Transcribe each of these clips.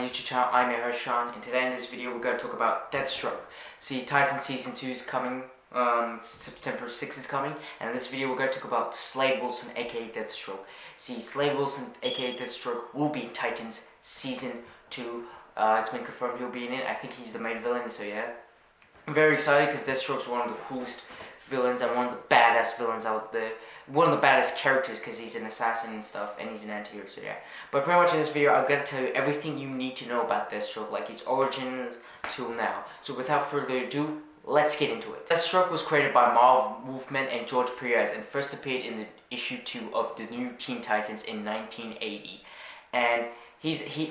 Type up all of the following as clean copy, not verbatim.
YouTube channel. I'm your host Sean, and today in this video we're going to talk about Deathstroke. See, Titan Season 2 is coming, September 6th is coming, and in this video we're going to talk about Slade Wilson aka Deathstroke. See, Slade Wilson aka Deathstroke will be in Titans Season 2. It's been confirmed he'll be in it. I think he's the main villain, so yeah. I'm very excited because Deathstroke's one of the coolest villains and one of the badass villains out there. One of the baddest characters because he's an assassin and stuff, and he's an anti-hero, so yeah. But pretty much in this video, I'm going to tell you everything you need to know about Deathstroke, like his origins till now. So without further ado, let's get into it. Deathstroke was created by Marv Wolfman and George Perez and first appeared in the issue 2 of the new Teen Titans in 1980. And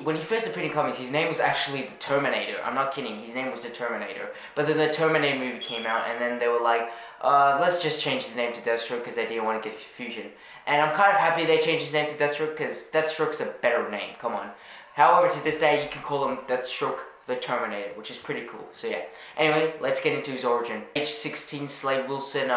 when he first appeared in comics, his name was actually the Terminator. I'm not kidding, his name was the Terminator. But then the Terminator movie came out, and then they were like, let's just change his name to Deathstroke because they didn't want to get confusion. And I'm kind of happy they changed his name to Deathstroke because Deathstroke's a better name, come on. However, to this day, you can call him Deathstroke the Terminator, which is pretty cool, so yeah. Anyway, let's get into his origin. Age 16, Slade Wilson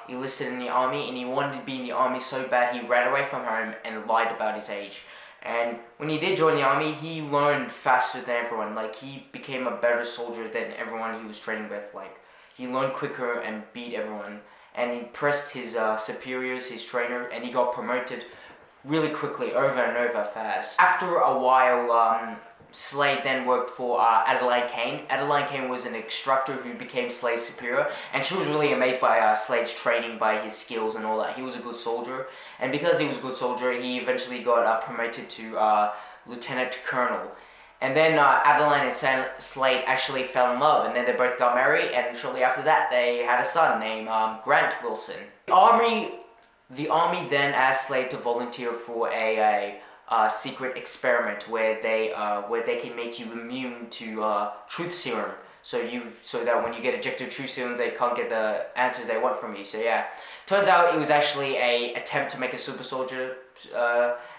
enlisted in the army, and he wanted to be in the army so bad he ran away from home and lied about his age. And when he did join the army, he learned faster than everyone. Like, he became a better soldier than everyone he was training with. Like, he learned quicker and beat everyone. And he impressed his superiors, his trainer, and he got promoted really quickly, over and over fast. After a while, Slade then worked for Adeline Kane. Adeline Kane was an instructor who became Slade's superior, and she was really amazed by Slade's training, by his skills and all that. He was a good soldier, and because he was a good soldier, he eventually got promoted to Lieutenant Colonel. And then Adeline and Slade actually fell in love, and then they both got married, and shortly after that, they had a son named Grant Wilson. The army then asked Slade to volunteer for a secret experiment where they can make you immune to truth serum, so that when you get injected with truth serum, they can't get the answers they want from you. So yeah, turns out it was actually a attempt to make a super soldier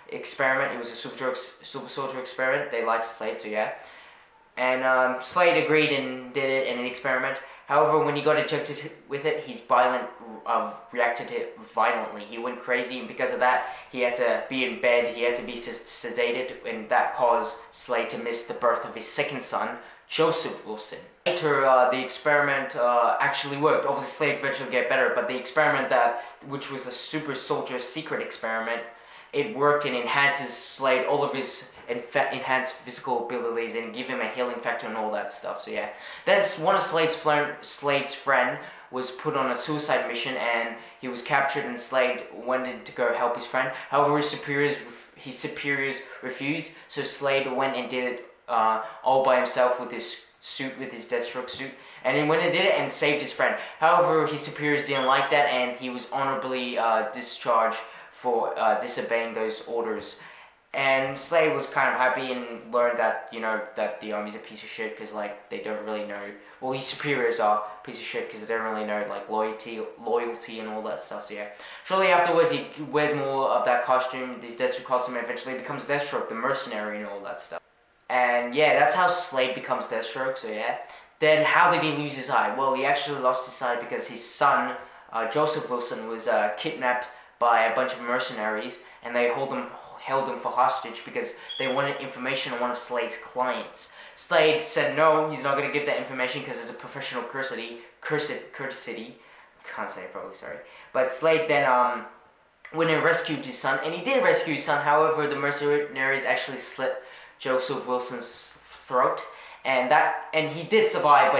experiment. It was a super soldier experiment. They liked Slade, so yeah. And Slade agreed and did it in an experiment. However, when he got injected with it, his reacted to it violently. He went crazy, and because of that, he had to be in bed, he had to be sedated, and that caused Slade to miss the birth of his second son, Joseph Wilson. Later, the experiment actually worked. Obviously, Slade eventually got better, but the experiment which was a super soldier secret experiment, it worked and enhances Slade, all of his enhanced physical abilities, and give him a healing factor and all that stuff. So yeah, that's one of Slade's friend was put on a suicide mission, and he was captured, and Slade wanted to go help his friend. However, his superiors refused, so Slade went and did it all by himself with his Deathstroke suit, and he went and did it and saved his friend. However, his superiors didn't like that, and he was honorably discharged for disobeying those orders. And Slade was kind of happy and learned that, that the army's a piece of shit because, like, they don't really know. Well, his superiors are a piece of shit because they don't really know, like, loyalty and all that stuff. So yeah. Shortly afterwards, he wears more of that costume, this Deathstroke costume, and eventually becomes Deathstroke, the mercenary and all that stuff. And yeah, that's how Slade becomes Deathstroke. So yeah. Then how did he lose his eye? Well, he actually lost his eye because his son, Joseph Wilson, was kidnapped by a bunch of mercenaries, and they held him for hostage because they wanted information on one of Slade's clients. Slade said no, he's not going to give that information because it's a professional courtesy. Can't say it probably, sorry. But Slade then went and rescued his son, and he did rescue his son. However, the mercenaries actually slit Joseph Wilson's throat, and he did survive,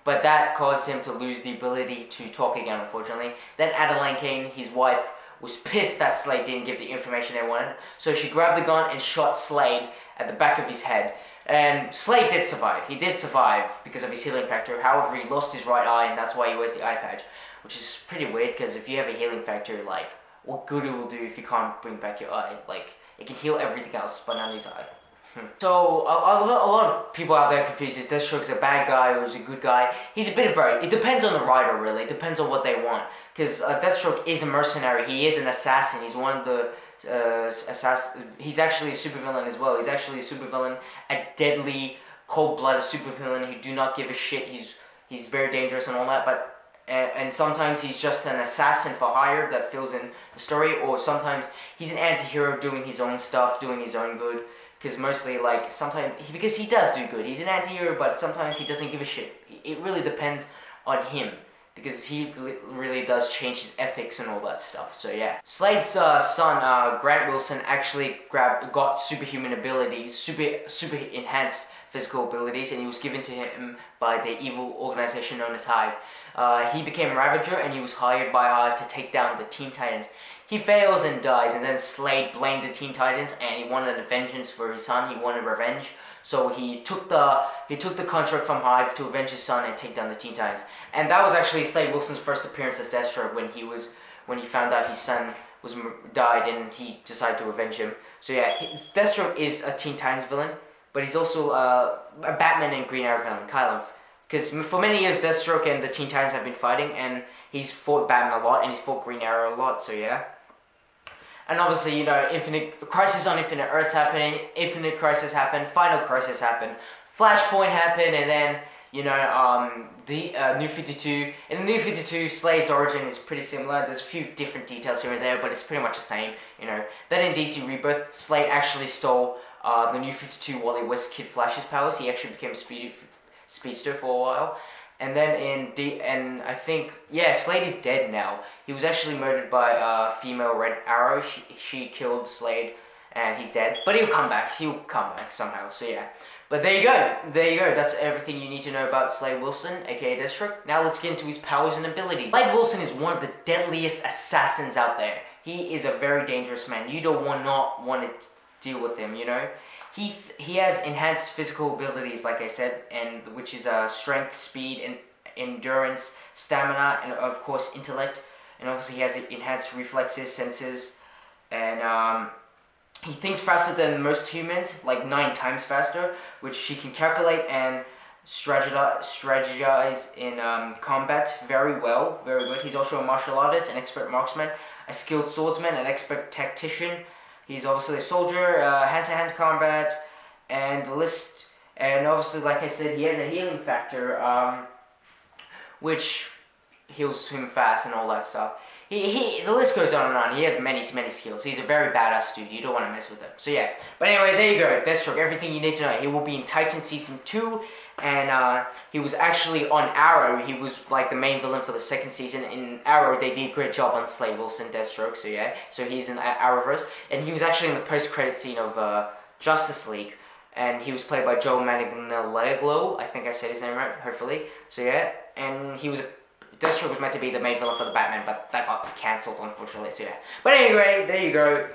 but that caused him to lose the ability to talk again, unfortunately. Then Adeline Kane, his wife, was pissed that Slade didn't give the information they wanted, so she grabbed the gun and shot Slade at the back of his head. And Slade did survive. He did survive because of his healing factor. However, he lost his right eye, and that's why he wears the eye patch, which is pretty weird because if you have a healing factor, like, what good it will do if you can't bring back your eye? Like, it can heal everything else, but not his eye. So, a lot of people out there confused if Deathstroke's a bad guy or is a good guy. He's a bit of both. It depends on the writer, really. It depends on what they want. Because Deathstroke is a mercenary. He is an assassin. He's one of the he's actually a supervillain as well. He's actually a supervillain, a deadly, cold-blooded supervillain who do not give a shit. He's very dangerous and all that, but and sometimes he's just an assassin for hire that fills in the story, or sometimes he's an anti-hero doing his own stuff, doing his own good. because mostly like sometimes because he does do good. He's an anti-hero, but sometimes he doesn't give a shit. It really depends on him, because he really does change his ethics and all that stuff. So yeah, Slade's son Grant Wilson actually got superhuman abilities, super enhanced physical abilities, and he was given to him by the evil organization known as Hive. He became Ravager, and he was hired by Hive to take down the Teen Titans. He fails and dies, and then Slade blamed the Teen Titans, and he wanted a vengeance for his son. He wanted revenge, so he took the contract from Hive to avenge his son and take down the Teen Titans. And that was actually Slade Wilson's first appearance as Deathstroke when he found out his son died, and he decided to avenge him. So yeah, Deathstroke is a Teen Titans villain, but he's also a Batman and Green Arrow villain, kind of. Because for many years, Deathstroke and the Teen Titans have been fighting, and he's fought Batman a lot, and he's fought Green Arrow a lot. So yeah. And obviously, you know, Crisis on Infinite Earths happened, Infinite Crisis happened, Final Crisis happened, Flashpoint happened, and then, you know, the New 52. In the New 52, Slade's origin is pretty similar. There's a few different details here and there, but it's pretty much the same, you know. Then in DC Rebirth, Slade actually stole the New 52 Wally West Kid Flash's powers. He actually became Speedster for a while. And then and I think, yeah, Slade is dead now. He was actually murdered by female Red Arrow. She killed Slade, and he's dead. But he'll come back. He'll come back somehow. So yeah. But there you go. There you go. That's everything you need to know about Slade Wilson, aka Deathstroke. Now let's get into his powers and abilities. Slade Wilson is one of the deadliest assassins out there. He is a very dangerous man. You don't want to deal with him, you know? He has enhanced physical abilities, like I said, and which is strength, speed, and endurance, stamina, and of course intellect. And obviously he has enhanced reflexes, senses, and he thinks faster than most humans, like 9 times faster, which he can calculate and strategize in combat very well, very good. He's also a martial artist, an expert marksman, a skilled swordsman, an expert tactician. He's obviously a soldier, hand-to-hand combat, and the list. And obviously, like I said, he has a healing factor, which heals him fast and all that stuff. The list goes on and on. He has many skills. He's a very badass dude. You don't want to mess with him. So yeah. But anyway, there you go. Deathstroke. Everything you need to know. He will be in Titan Season 2. And he was actually on Arrow. He was like the main villain for the 2nd season. In Arrow, they did a great job on Slade Wilson, Deathstroke. So yeah. So he's in Arrowverse. And he was actually in the post-credit scene of Justice League. And he was played by Joe Manganiello. I think I said his name right, hopefully. So yeah. And he was Deathstroke was meant to be the main villain for the Batman, but that got cancelled, unfortunately, so yeah. But anyway, there you go.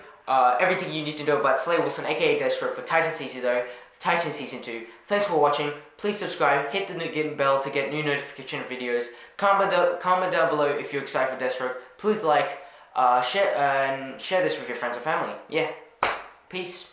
Everything you need to know about Slade Wilson, aka Deathstroke, for Titan Season 2. Thanks for watching. Please subscribe, hit the bell to get new notification videos. Comment down below if you're excited for Deathstroke. Please like, share this with your friends and family. Yeah. Peace.